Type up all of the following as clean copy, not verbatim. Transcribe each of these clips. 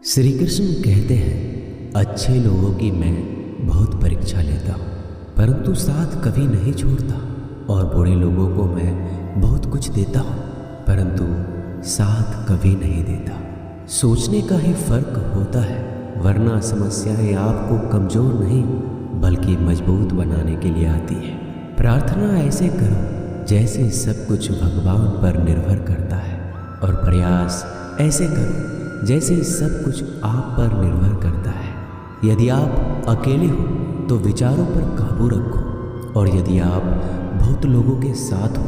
श्री कृष्ण कहते हैं, अच्छे लोगों की मैं बहुत परीक्षा लेता हूँ, परंतु साथ कभी नहीं छोड़ता। और बुरे लोगों को मैं बहुत कुछ देता हूँ, परंतु साथ कभी नहीं देता। सोचने का ही फर्क होता है, वरना समस्याएं आपको कमजोर नहीं बल्कि मजबूत बनाने के लिए आती है। प्रार्थना ऐसे करो जैसे सब कुछ भगवान पर निर्भर करता है, और प्रयास ऐसे करो जैसे सब कुछ आप पर निर्भर करता है। यदि आप अकेले हो तो विचारों पर काबू रखो, और यदि आप बहुत लोगों के साथ हो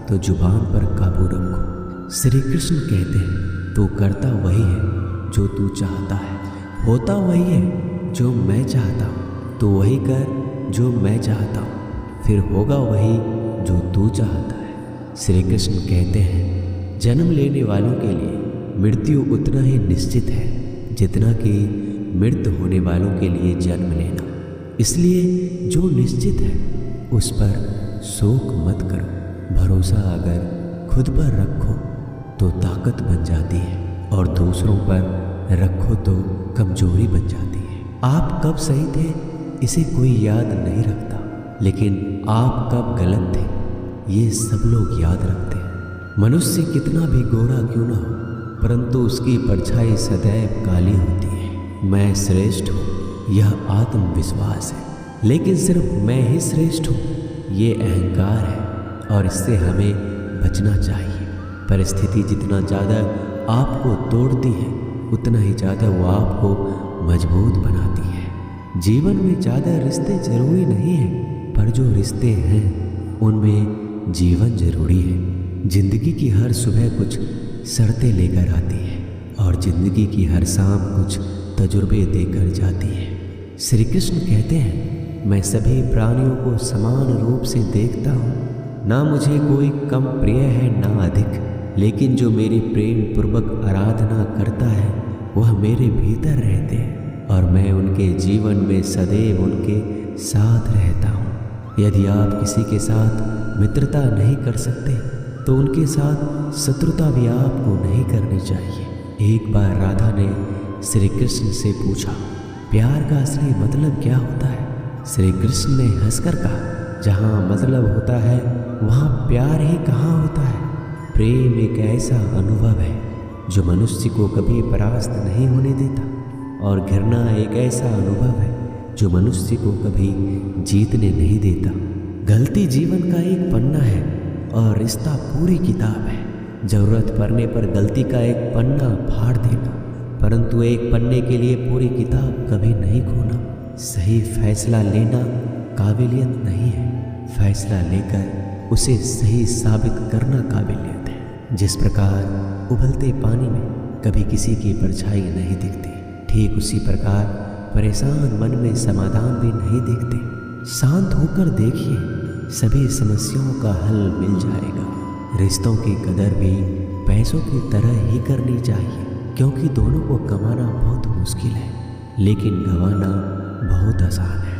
तो जुबान पर काबू रखो। श्री कृष्ण कहते हैं, तू करता वही है जो तू चाहता है, होता वही है जो मैं चाहता हूँ। तू वही कर जो मैं चाहता हूँ, फिर होगा वही जो तू चाहता है। श्री कृष्ण कहते हैं, जन्म लेने वालों के लिए मृत्यु उतना ही निश्चित है जितना कि मृत होने वालों के लिए जन्म लेना। इसलिए जो निश्चित है उस पर शोक मत करो। भरोसा अगर खुद पर रखो तो ताकत बन जाती है, और दूसरों पर रखो तो कमजोरी बन जाती है। आप कब सही थे इसे कोई याद नहीं रखता, लेकिन आप कब गलत थे ये सब लोग याद रखते हैं। मनुष्य कितना भी गोरा क्यों ना हो, परंतु उसकी परछाई सदैव काली होती है। मैं श्रेष्ठ हूँ यह आत्मविश्वास है, लेकिन सिर्फ मैं ही श्रेष्ठ हूँ ये अहंकार है, और इससे हमें बचना चाहिए। परिस्थिति जितना ज़्यादा आपको तोड़ती है उतना ही ज़्यादा वो आपको मजबूत बनाती है। जीवन में ज़्यादा रिश्ते जरूरी नहीं हैं, पर जो रिश्ते हैं उनमें जीवन जरूरी है। जिंदगी की हर सुबह कुछ शर्तें लेकर आती है, और जिंदगी की हर शाम कुछ तजुर्बे देकर जाती है। श्री कृष्ण कहते हैं, मैं सभी प्राणियों को समान रूप से देखता हूँ, ना मुझे कोई कम प्रिय है ना अधिक, लेकिन जो मेरी प्रेम पूर्वक आराधना करता है वह मेरे भीतर रहते हैं, और मैं उनके जीवन में सदैव उनके साथ रहता हूँ। यदि आप किसी के साथ मित्रता नहीं कर सकते तो उनके साथ शत्रुता भी आपको नहीं करनी चाहिए। एक बार राधा ने श्री कृष्ण से पूछा, प्यार का असली मतलब क्या होता है? श्री कृष्ण ने हंसकर कहा, जहाँ मतलब होता है वहाँ प्यार ही कहाँ होता है। प्रेम एक ऐसा अनुभव है जो मनुष्य को कभी परास्त नहीं होने देता, और घृणा एक ऐसा अनुभव है जो मनुष्य को कभी जीतने नहीं देता। गलती जीवन का एक पन्ना है और रिश्ता पूरी किताब है। जरूरत पड़ने पर गलती का एक पन्ना फाड़ देना, परंतु एक पन्ने के लिए पूरी किताब कभी नहीं खोना। सही फैसला लेना काबिलियत नहीं है, फैसला लेकर उसे सही साबित करना काबिलियत है। जिस प्रकार उबलते पानी में कभी किसी की परछाई नहीं दिखती, ठीक उसी प्रकार परेशान मन में समाधान भी नहीं दिखते। शांत होकर देखिए, सभी समस्याओं का हल मिल जाएगा। रिश्तों की कदर भी पैसों की तरह ही करनी चाहिए, क्योंकि दोनों को कमाना बहुत मुश्किल है, लेकिन गंवाना बहुत आसान है।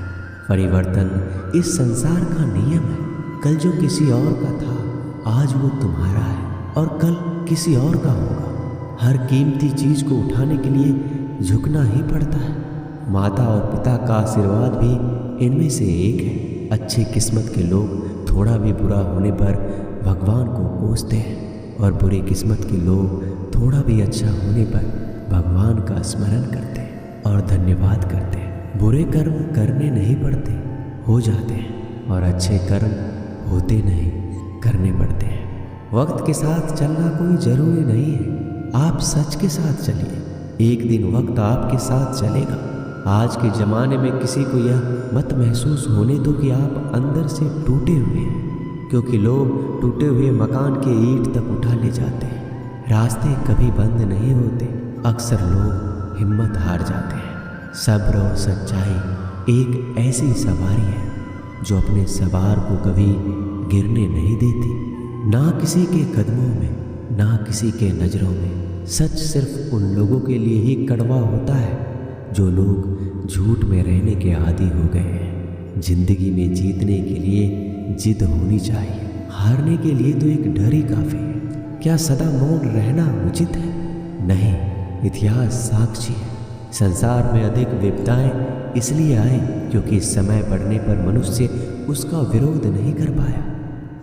परिवर्तन इस संसार का नियम है। कल जो किसी और का था आज वो तुम्हारा है, और कल किसी और का होगा। हर कीमती चीज को उठाने के लिए झुकना ही पड़ता है। माता और पिता का आशीर्वाद भी इनमें से एक है। अच्छी किस्मत के लोग थोड़ा भी बुरा होने पर भगवान को कोसते हैं, और बुरी किस्मत के लोग थोड़ा भी अच्छा होने पर भगवान का स्मरण करते हैं और धन्यवाद करते हैं। बुरे कर्म करने नहीं पड़ते, हो जाते हैं, और अच्छे कर्म होते नहीं, करने पड़ते हैं। वक्त के साथ चलना कोई ज़रूरी नहीं है, आप सच के साथ चलिए। एक दिन वक्त आपके साथ चलेगा। आज के ज़माने में किसी को यह मत महसूस होने दो कि आप अंदर से टूटे हुए हैं, क्योंकि लोग टूटे हुए मकान के ईंट तक उठा ले जाते हैं। रास्ते कभी बंद नहीं होते, अक्सर लोग हिम्मत हार जाते हैं। सब्र और सच्चाई एक ऐसी सवारी है जो अपने सवार को कभी गिरने नहीं देती, ना किसी के कदमों में ना किसी के नज़रों में। सच सिर्फ उन लोगों के लिए ही कड़वा होता है जो लोग झूठ में रहने के आदी हो गए हैं। जिंदगी में जीतने के लिए जिद होनी चाहिए, हारने के लिए तो एक डर ही काफ़ी है। क्या सदा मौन रहना उचित है? नहीं, इतिहास साक्षी है। संसार में अधिक विपदाएं इसलिए आए क्योंकि समय पड़ने पर मनुष्य उसका विरोध नहीं कर पाया।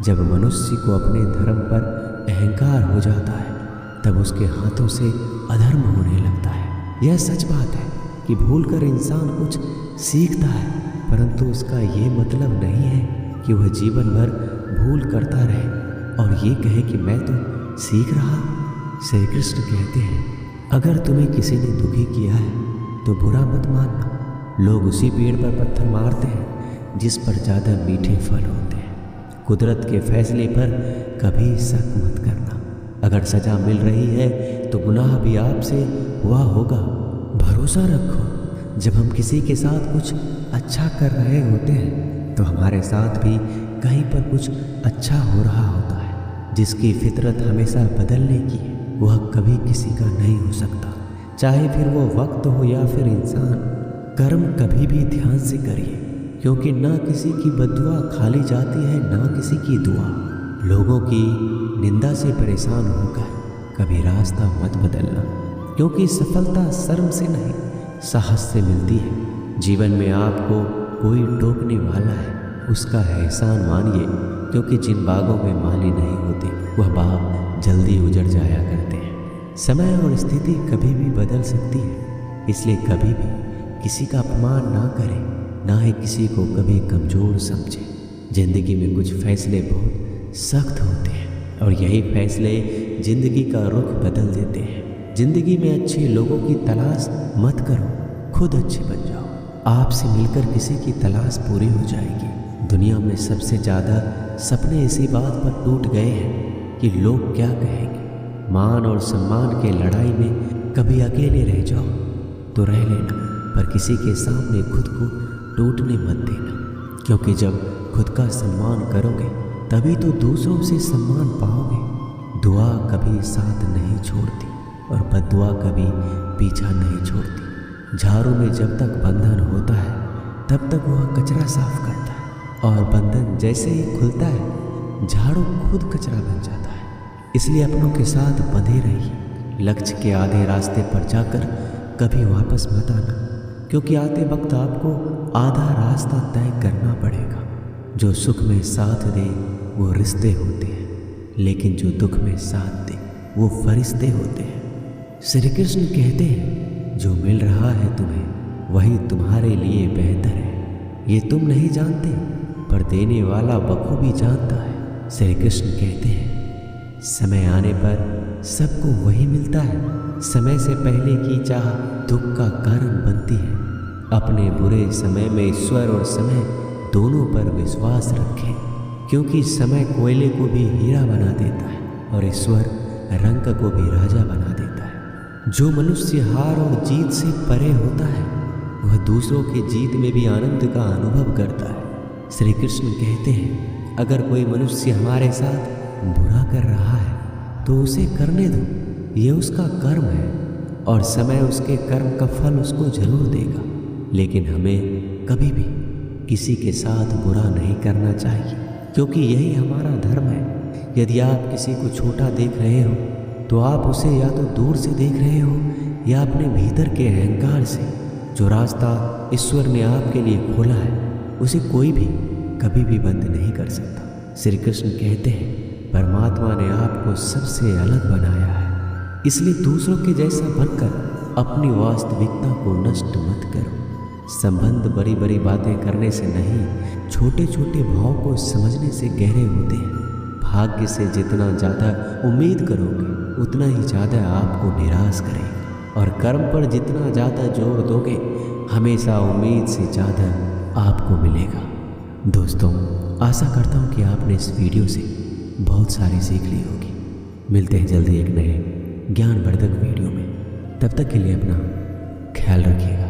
जब मनुष्य को अपने धर्म पर अहंकार हो जाता है तब उसके हाथों से अधर्म होने लगता है। यह सच बात है कि भूलकर इंसान कुछ सीखता है, परंतु उसका ये मतलब नहीं है कि वह जीवन भर भूल करता रहे और ये कहे कि मैं तो सीख रहा। श्री कृष्ण कहते हैं, अगर तुम्हें किसी ने दुखी किया है तो बुरा मत मानना। लोग उसी पेड़ पर पत्थर मारते हैं जिस पर ज़्यादा मीठे फल होते हैं। कुदरत के फैसले पर कभी शक मत करना। अगर सजा मिल रही है तो गुनाह भी आपसे हुआ होगा। भरोसा रखो, जब हम किसी के साथ कुछ अच्छा कर रहे होते हैं तो हमारे साथ भी कहीं पर कुछ अच्छा हो रहा होता है। जिसकी फितरत हमेशा बदलने की है वह कभी किसी का नहीं हो सकता, चाहे फिर वो वक्त हो या फिर इंसान। कर्म कभी भी ध्यान से करिए, क्योंकि ना किसी की बद्दुआ खाली जाती है ना किसी की दुआ। लोगों की निंदा से परेशान होकर कभी रास्ता मत बदलना, क्योंकि सफलता शर्म से नहीं साहस से मिलती है। जीवन में आपको कोई टोकने वाला है उसका एहसान मानिए, क्योंकि जिन बागों में माली नहीं होते वह बाग जल्दी उजड़ जाया करते हैं। समय और स्थिति कभी भी बदल सकती है, इसलिए कभी भी किसी का अपमान ना करें, ना ही किसी को कभी कमज़ोर समझें। जिंदगी में कुछ फैसले बहुत सख्त होते हैं और यही फैसले जिंदगी का रुख बदल देते हैं। जिंदगी में अच्छे लोगों की तलाश मत करो, खुद अच्छे बन जाओ। आपसे मिलकर किसी की तलाश पूरी हो जाएगी। दुनिया में सबसे ज़्यादा सपने इसी बात पर टूट गए हैं कि लोग क्या कहेंगे। मान और सम्मान के लड़ाई में कभी अकेले रह जाओ तो रह लेना, पर किसी के सामने खुद को टूटने मत देना, क्योंकि जब खुद का सम्मान करोगे तभी तो दूसरों से सम्मान पाओगे। दुआ कभी साथ नहीं छोड़ती और बद्दुआ कभी पीछा नहीं छोड़ती। झाड़ू में जब तक बंधन होता है तब तक वह कचरा साफ करता है, और बंधन जैसे ही खुलता है झाड़ू खुद कचरा बन जाता है। इसलिए अपनों के साथ बंधे रहिए। लक्ष्य के आधे रास्ते पर जाकर कभी वापस मत आना, क्योंकि आते वक्त आपको आधा रास्ता तय करना पड़ेगा। जो सुख में साथ दे वो रिश्ते होते हैं, लेकिन जो दुख में साथ दे वो फरिश्ते होते हैं। श्री कृष्ण कहते हैं, जो मिल रहा है तुम्हें वही तुम्हारे लिए बेहतर है। ये तुम नहीं जानते, पर देने वाला बखूबी जानता है। श्री कृष्ण कहते हैं, समय आने पर सबको वही मिलता है। समय से पहले की चाह दुख का कारण बनती है। अपने बुरे समय में ईश्वर और समय दोनों पर विश्वास रखें, क्योंकि समय कोयले को भी हीरा बना देता है और ईश्वर रंग को भी राजा बना देता है। जो मनुष्य हार और जीत से परे होता है वह दूसरों के जीत में भी आनंद का अनुभव करता है। श्री कृष्ण कहते हैं, अगर कोई मनुष्य हमारे साथ बुरा कर रहा है तो उसे करने दो, ये उसका कर्म है और समय उसके कर्म का फल उसको जरूर देगा। लेकिन हमें कभी भी किसी के साथ बुरा नहीं करना चाहिए, क्योंकि यही हमारा धर्म है। यदि आप किसी को छोटा देख रहे हो तो आप उसे या तो दूर से देख रहे हो या अपने भीतर के अहंकार से। जो रास्ता ईश्वर ने आपके लिए खोला है उसे कोई भी कभी भी बंद नहीं कर सकता। श्री कृष्ण कहते हैं, परमात्मा ने आपको सबसे अलग बनाया है, इसलिए दूसरों के जैसा बनकर अपनी वास्तविकता को नष्ट मत करो। संबंध बड़ी बड़ी बातें करने से नहीं, छोटे छोटे भाव को समझने से गहरे होते हैं। भाग्य से जितना ज़्यादा उम्मीद करोगे उतना ही ज़्यादा आपको निराश करेगा, और कर्म पर जितना ज़्यादा जोर दोगे हमेशा उम्मीद से ज़्यादा आपको मिलेगा। दोस्तों, आशा करता हूँ कि आपने इस वीडियो से बहुत सारी सीख ली होगी। मिलते हैं जल्दी एक नए ज्ञानवर्धक वीडियो में। तब तक के लिए अपना ख्याल रखिएगा।